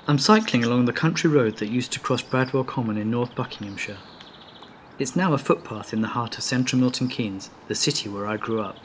I'm cycling along the country road that used to cross Bradwell Common in North Buckinghamshire. It's now a footpath in the heart of central Milton Keynes, the city where I grew up.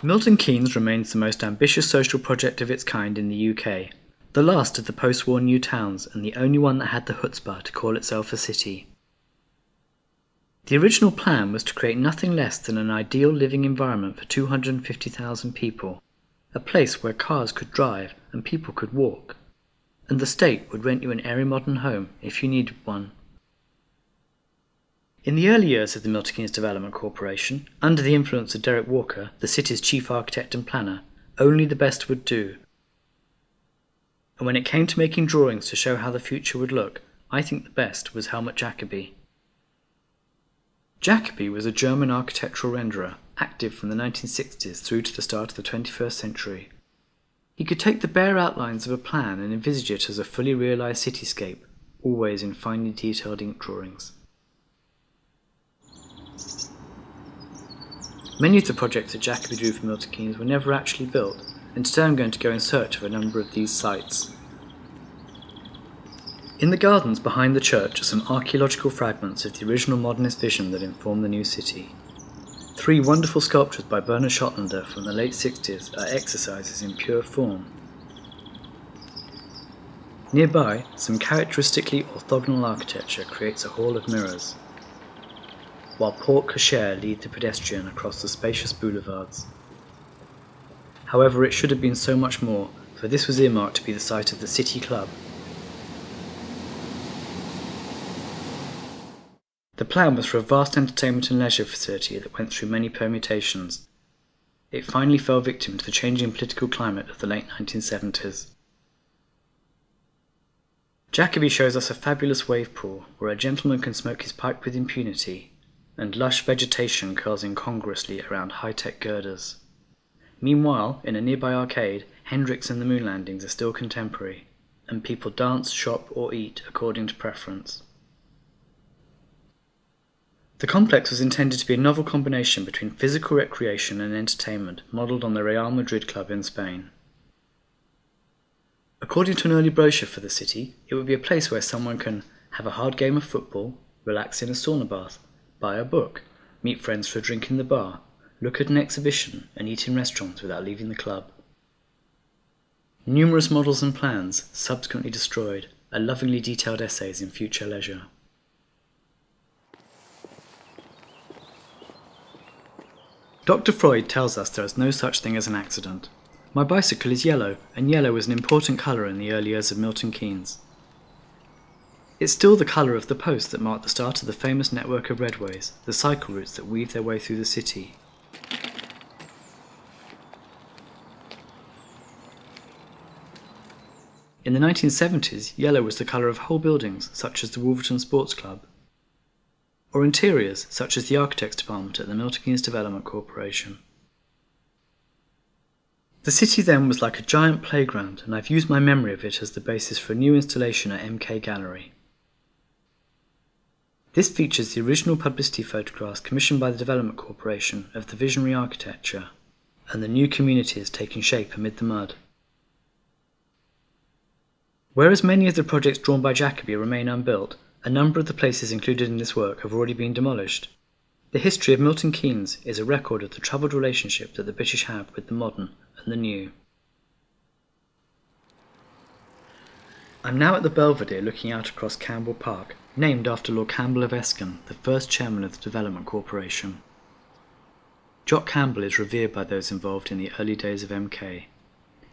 Milton Keynes remains the most ambitious social project of its kind in the UK, the last of the post-war new towns and the only one that had the chutzpah to call itself a city. The original plan was to create nothing less than an ideal living environment for 250,000 people, a place where cars could drive and people could walk, and the state would rent you an airy modern home if you needed one. In the early years of the Milton Keynes Development Corporation, under the influence of Derek Walker, the city's chief architect and planner, only the best would do. And when it came to making drawings to show how the future would look, I think the best was Helmut Jacobi. Jacobi was a German architectural renderer, active from the 1960s through to the start of the 21st century. He could take the bare outlines of a plan and envisage it as a fully realised cityscape, always in finely detailed ink drawings. Many of the projects that Jacobi drew for Milton Keynes were never actually built, and today I'm going to go in search of a number of these sites. In the gardens behind the church are some archaeological fragments of the original modernist vision that informed the new city. 3 wonderful sculptures by Bernard Schottlaender from the late 60s are exercises in pure form. Nearby, some characteristically orthogonal architecture creates a hall of mirrors, while porte cochère lead the pedestrian across the spacious boulevards. However, it should have been so much more, for this was earmarked to be the site of the City Club. The plan was for a vast entertainment and leisure facility that went through many permutations. It finally fell victim to the changing political climate of the late 1970s. Jacobi shows us a fabulous wave pool where a gentleman can smoke his pipe with impunity, and lush vegetation curls incongruously around high-tech girders. Meanwhile, in a nearby arcade, Hendrix and the Moon Landings are still contemporary, and people dance, shop or eat according to preference. The complex was intended to be a novel combination between physical recreation and entertainment, modelled on the Real Madrid club in Spain. According to an early brochure for the city, it would be a place where someone can have a hard game of football, relax in a sauna bath, buy a book, meet friends for a drink in the bar, look at an exhibition and eat in restaurants without leaving the club. Numerous models and plans, subsequently destroyed, are lovingly detailed essays in future leisure. Dr. Freud tells us there is no such thing as an accident. My bicycle is yellow, and yellow was an important colour in the early years of Milton Keynes. It's still the colour of the post that marked the start of the famous network of redways, the cycle routes that weave their way through the city. In the 1970s, yellow was the colour of whole buildings, such as the Wolverton Sports Club, or interiors, such as the Architects Department at the Milton Keynes Development Corporation. The city then was like a giant playground, and I've used my memory of it as the basis for a new installation at MK Gallery. This features the original publicity photographs commissioned by the Development Corporation of the visionary architecture, and the new community is taking shape amid the mud. Whereas many of the projects drawn by Jacobi remain unbuilt, a number of the places included in this work have already been demolished. The history of Milton Keynes is a record of the troubled relationship that the British have with the modern and the new. I'm now at the Belvedere looking out across Campbell Park, named after Lord Campbell of Escon, the first chairman of the Development Corporation. Jock Campbell is revered by those involved in the early days of MK.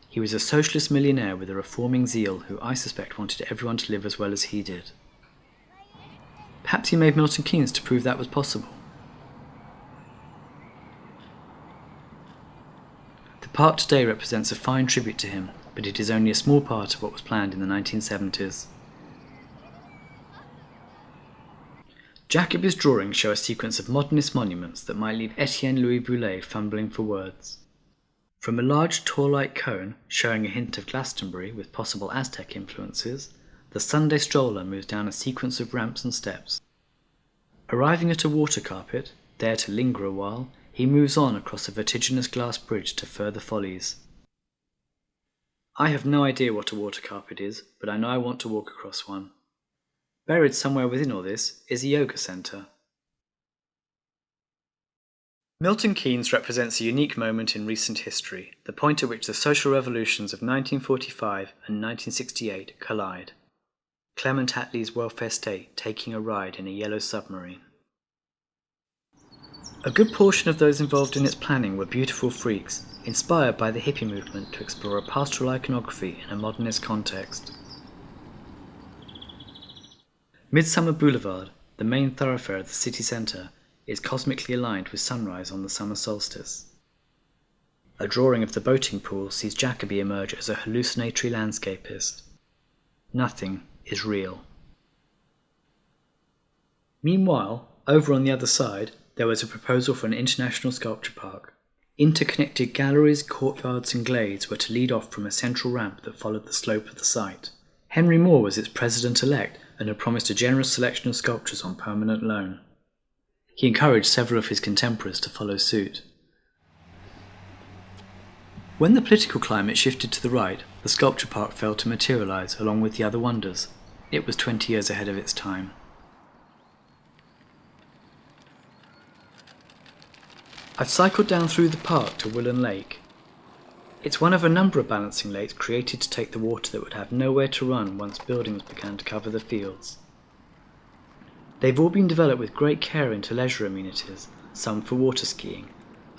He was a socialist millionaire with a reforming zeal who I suspect wanted everyone to live as well as he did. Perhaps he made Milton Keynes to prove that was possible. The park today represents a fine tribute to him, but it is only a small part of what was planned in the 1970s. Jacobi's drawings show a sequence of modernist monuments that might leave Etienne Louis Boulet fumbling for words. From a large tour-like cone showing a hint of Glastonbury with possible Aztec influences, the Sunday stroller moves down a sequence of ramps and steps. Arriving at a water carpet, there to linger a while, he moves on across a vertiginous glass bridge to further follies. I have no idea what a water carpet is, but I know I want to walk across one. Buried somewhere within all this is a yoga centre. Milton Keynes represents a unique moment in recent history, the point at which the social revolutions of 1945 and 1968 collide. Clement Attlee's welfare state taking a ride in a yellow submarine. A good portion of those involved in its planning were beautiful freaks, inspired by the hippie movement to explore a pastoral iconography in a modernist context. Midsummer Boulevard, the main thoroughfare of the city centre, is cosmically aligned with sunrise on the summer solstice. A drawing of the boating pool sees Jacobi emerge as a hallucinatory landscapist. Nothing is real. Meanwhile, over on the other side, there was a proposal for an international sculpture park. Interconnected galleries, courtyards and glades were to lead off from a central ramp that followed the slope of the site. Henry Moore was its president-elect and had promised a generous selection of sculptures on permanent loan. He encouraged several of his contemporaries to follow suit. When the political climate shifted to the right, the sculpture park failed to materialise along with the other wonders. It was 20 years ahead of its time. I've cycled down through the park to Willen Lake. It's one of a number of balancing lakes created to take the water that would have nowhere to run once buildings began to cover the fields. They've all been developed with great care into leisure amenities, some for water skiing,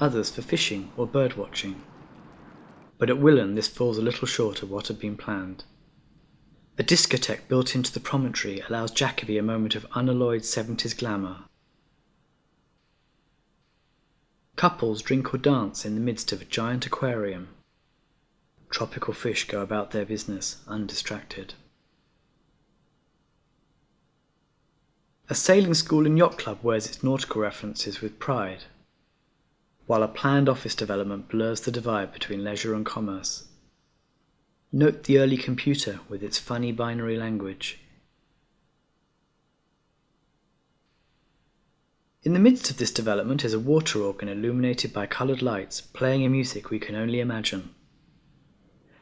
others for fishing or bird watching. But at Willen this falls a little short of what had been planned. A discotheque built into the promontory allows Jacobi a moment of unalloyed 70s glamour. Couples drink or dance in the midst of a giant aquarium. Tropical fish go about their business, undistracted. A sailing school and yacht club wears its nautical references with pride, while a planned office development blurs the divide between leisure and commerce. Note the early computer with its funny binary language. In the midst of this development is a water organ illuminated by coloured lights, playing a music we can only imagine.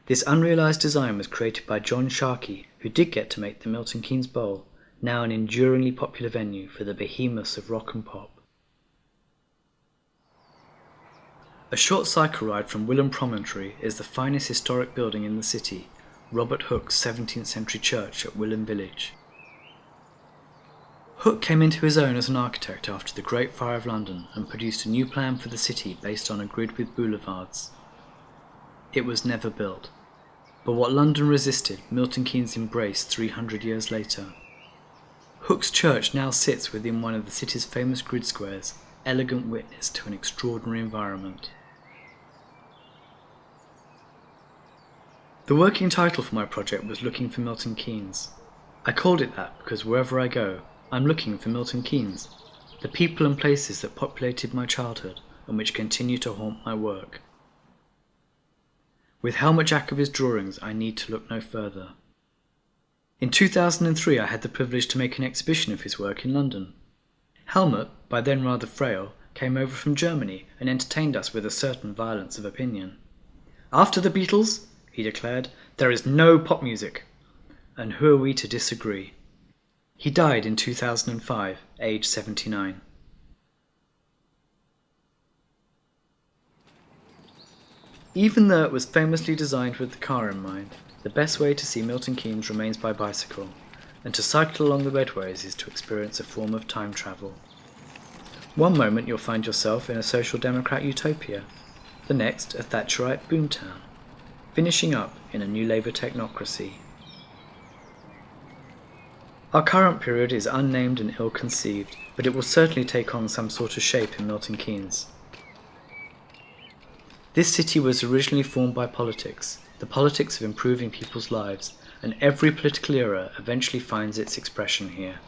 This unrealised design was created by John Sharkey, who did get to make the Milton Keynes Bowl, now an enduringly popular venue for the behemoths of rock and pop. A short cycle ride from Willen Promontory is the finest historic building in the city, Robert Hooke's 17th century church at Willen Village. Hooke came into his own as an architect after the Great Fire of London and produced a new plan for the city based on a grid with boulevards. It was never built, but what London resisted, Milton Keynes embraced 300 years later. Hooke's church now sits within one of the city's famous grid squares, elegant witness to an extraordinary environment. The working title for my project was Looking for Milton Keynes. I called it that because wherever I go, I'm looking for Milton Keynes, the people and places that populated my childhood and which continue to haunt my work. With Helmut Jacobi's drawings, I need to look no further. In 2003 I had the privilege to make an exhibition of his work in London. Helmut, by then rather frail, came over from Germany and entertained us with a certain violence of opinion. "After the Beatles," he declared, "there is no pop music. And who are we to disagree?" He died in 2005, aged 79. Even though it was famously designed with the car in mind, the best way to see Milton Keynes remains by bicycle, and to cycle along the redways is to experience a form of time travel. One moment you'll find yourself in a social democrat utopia, the next a Thatcherite boomtown, finishing up in a new Labour technocracy. Our current period is unnamed and ill-conceived, but it will certainly take on some sort of shape in Milton Keynes. This city was originally formed by politics, the politics of improving people's lives, and every political era eventually finds its expression here.